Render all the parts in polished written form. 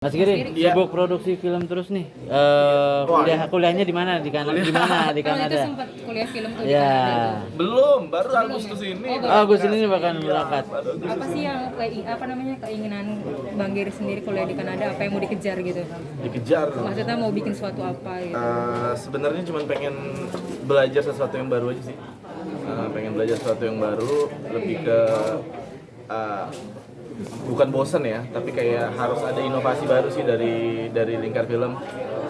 Mas Giri, sibuk produksi film terus nih. Kuliahnya di mana? Di Kanada? Di mana? Di Kalau itu Kanada? sempat kuliah film tuh di Ya. Kanada. Baru Agustus ini. Agustus ini bahkan berangkat. Apa sih yang keinginan Bang Giri sendiri kuliah di Kanada? Apa yang mau dikejar gitu? Dikejar. Maksudnya mau bikin suatu apa gitu? Sebenarnya cuma pengen belajar sesuatu yang baru aja sih. Pengen belajar sesuatu yang baru, lebih ke bukan bosen ya, tapi kayak harus ada inovasi baru sih dari Lingkar Film.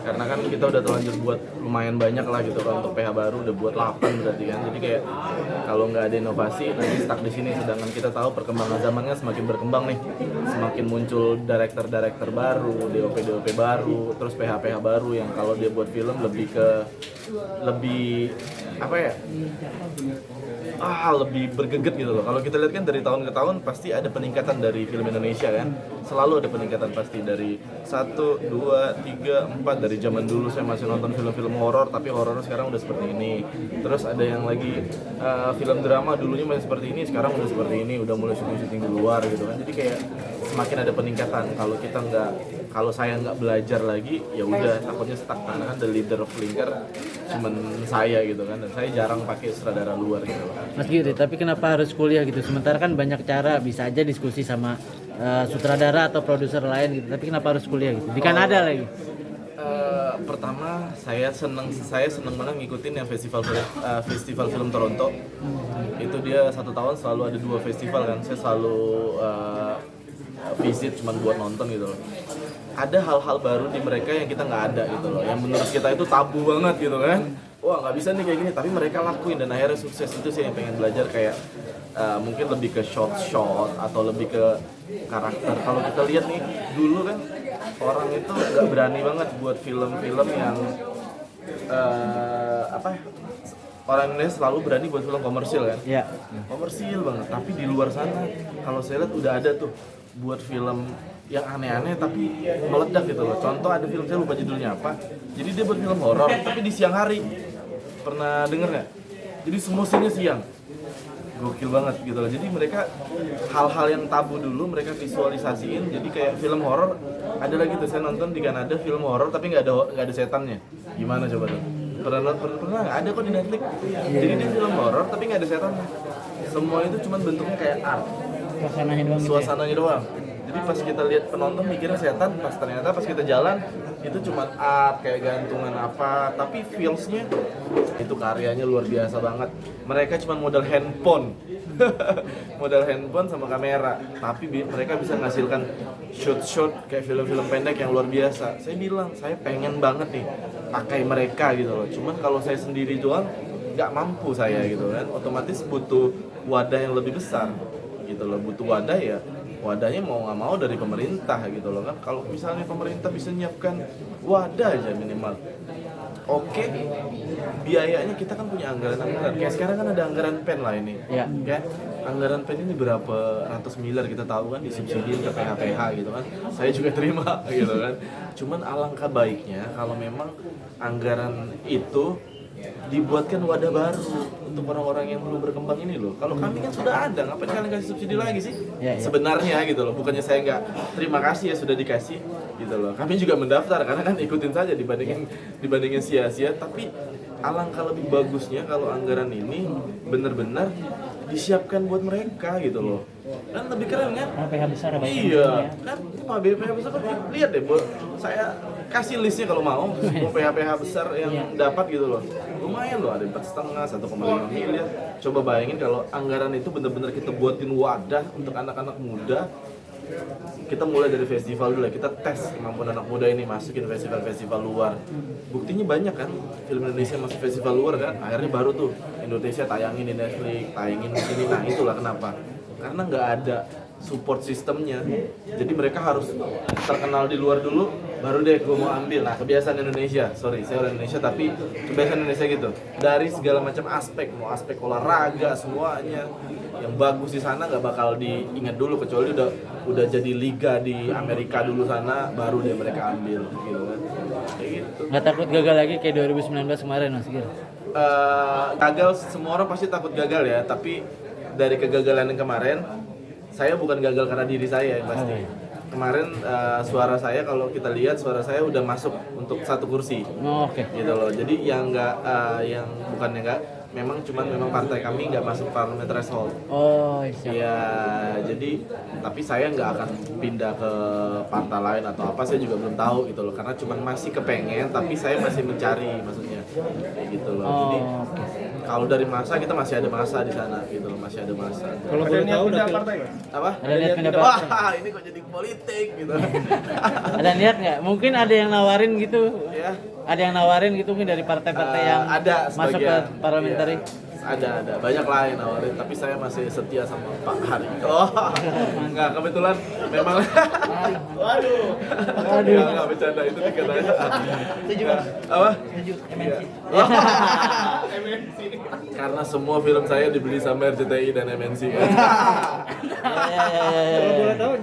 Karena kan kita udah terlanjur buat lumayan banyak lah gitu kan, untuk PH baru udah buat 8 berarti kan. Jadi kayak kalau nggak ada inovasi nanti stuck di sini. Sedangkan kita tahu perkembangan zamannya semakin berkembang nih, semakin muncul director baru, DOP baru, terus PH baru yang kalau dia buat film lebih apa ya? Lebih bergeget gitu loh. Kalau kita lihat kan dari tahun ke tahun pasti ada peningkatan dari film Indonesia kan. Selalu ada peningkatan pasti dari 1, 2, 3, 4 dari zaman dulu saya masih nonton film-film horor tapi horornya sekarang udah seperti ini. Terus ada yang lagi film drama dulunya masih seperti ini, sekarang udah seperti ini, udah mulai syuting di luar gitu kan. Jadi kayak semakin ada peningkatan. Kalau saya nggak belajar lagi ya udah takutnya stuck, karena kan the leader of Lingkar cuman saya gitu kan, dan saya jarang pakai sutradara luar gitu. Mas Giri, tapi kenapa harus kuliah gitu? Sementara kan banyak cara, bisa aja diskusi sama sutradara atau produser lain gitu. Tapi kenapa harus kuliah gitu? Di Kanada lagi. Pertama saya seneng banget ngikutin yang festival film Toronto. Itu dia 1 tahun selalu ada 2 festival kan. Saya selalu visit cuman buat nonton gitu loh. Ada hal-hal baru di mereka yang kita nggak ada gitu loh, yang menurut kita itu tabu banget gitu kan. Wah nggak bisa nih kayak gini, tapi mereka lakuin dan akhirnya sukses. Itu sih yang pengen belajar, kayak mungkin lebih ke shot atau lebih ke karakter. Kalau kita lihat nih dulu kan orang itu nggak berani banget buat film-film yang orang Indonesia selalu berani buat film komersil kan. Iya. Komersil banget, tapi di luar sana kalau saya lihat udah ada tuh buat film yang aneh-aneh tapi meledak gitu loh. Contoh ada film, saya lupa judulnya apa. Jadi dia buat film horor tapi di siang hari. Pernah denger nggak? Jadi semua scene-nya siang. Gokil banget gitu loh. Jadi mereka hal-hal yang tabu dulu mereka visualisasiin. Jadi kayak film horor ada lagi tuh, saya nonton di Kanada film horor tapi nggak ada setannya. Gimana coba tuh? Pernah nggak? Ada kok di Netflix. Jadi dia film horor tapi nggak ada setannya. Semua itu cuma bentuknya kayak art. Suasananya doang. Jadi pas kita lihat penonton mikirnya setan, ternyata pas kita jalan itu cuma art kayak gantungan apa, tapi feels-nya itu karyanya luar biasa banget. Mereka cuma modal handphone. Modal handphone sama kamera, tapi mereka bisa menghasilkan shot kayak film-film pendek yang luar biasa. Saya bilang, saya pengen banget nih pakai mereka gitu loh. Cuman kalau saya sendiri doang nggak mampu saya gitu kan. Otomatis butuh wadah yang lebih besar gitu loh. Butuh wadah ya. Wadahnya mau nggak mau dari pemerintah gitu loh kan. Kalau misalnya pemerintah bisa nyiapkan wadah aja minimal, oke. Biayanya kita kan punya anggaran. Kayak sekarang kan ada anggaran PEN lah ini. Ya. Kan? Anggaran PEN ini berapa ratus miliar kita tahu kan, disubsidi ke PH gitu kan. Saya juga terima gitu kan. Cuman alangkah baiknya kalau memang anggaran itu dibuatkan wadah baru untuk orang-orang yang belum berkembang ini loh. Kalau kami kan sudah ada, ngapain kalian kasih subsidi lagi sih? Ya. Sebenarnya gitu loh, bukannya saya nggak terima kasih ya sudah dikasih gitu loh. Kami juga mendaftar karena kan ikutin saja dibandingin sia-sia. Tapi alangkah lebih bagusnya kalau anggaran ini benar-benar disiapkan buat mereka gitu loh. Kan lebih keren kan? PH besar apa? Iya, kan PH besar kan lihat deh, saya kasih listnya kalau mau PH besar yang dapat gitu loh. Lumayan loh, ada 4,5, 1,5 miliar. Coba bayangin kalau anggaran itu benar-benar kita buatin wadah untuk anak-anak muda. Kita mulai dari festival dulu ya, kita tes kemampuan anak muda ini masukin festival-festival luar. Buktinya banyak kan, film Indonesia masuk festival luar kan, akhirnya baru tuh Indonesia tayangin di Netflix, tayangin di sini. Nah itulah kenapa, karena nggak ada support sistemnya. Jadi mereka harus terkenal di luar dulu, baru deh gue mau ambil. Nah kebiasaan Indonesia, sorry saya orang Indonesia tapi kebiasaan Indonesia gitu, dari segala macam aspek, mau aspek olahraga semuanya yang bagus di sana nggak bakal diingat dulu, kecuali udah jadi liga di Amerika dulu sana, baru deh mereka ambil gitu kan. Kayak gitu. Nggak takut gagal lagi kayak 2019 kemarin Mas Giri? Gagal, semua orang pasti takut gagal ya, tapi dari kegagalan yang kemarin saya bukan gagal karena diri saya yang pasti. kemarin suara saya kalau kita lihat suara saya udah masuk untuk 1 kursi Oh, oke. gitu loh. Jadi yang nggak yang bukannya nggak, memang partai kami nggak masuk parliament threshold. Oh, siap. Iya, jadi tapi saya nggak akan pindah ke partai lain atau apa, saya juga belum tahu gitu loh, karena cuman masih kepengen, tapi saya masih mencari maksudnya gitu loh. Jadi Oh, oke. kalau dari masa kita masih ada masa di sana gitu loh, masih ada masa. Kalau boleh tahu udah partai nggak? Apa? Ada niat pindah partai? Wah, ini kok jadi politik gitu. Ada niat nggak? Mungkin ada yang nawarin gitu. Ya. Ada yang nawarin gitu mungkin dari partai-partai yang ada masuk ke sebagian, parliamentary. iya. Ada banyak lah yang nawarin, tapi saya masih setia sama Pak Hari. Oh, enggak, kebetulan memang. Waduh, enggak bercanda, itu dikatanya. Setuju. Apa? Setuju. MNC. Oh, karena semua film saya dibeli sama RCTI dan MNC. Ya. Kalau boleh tahu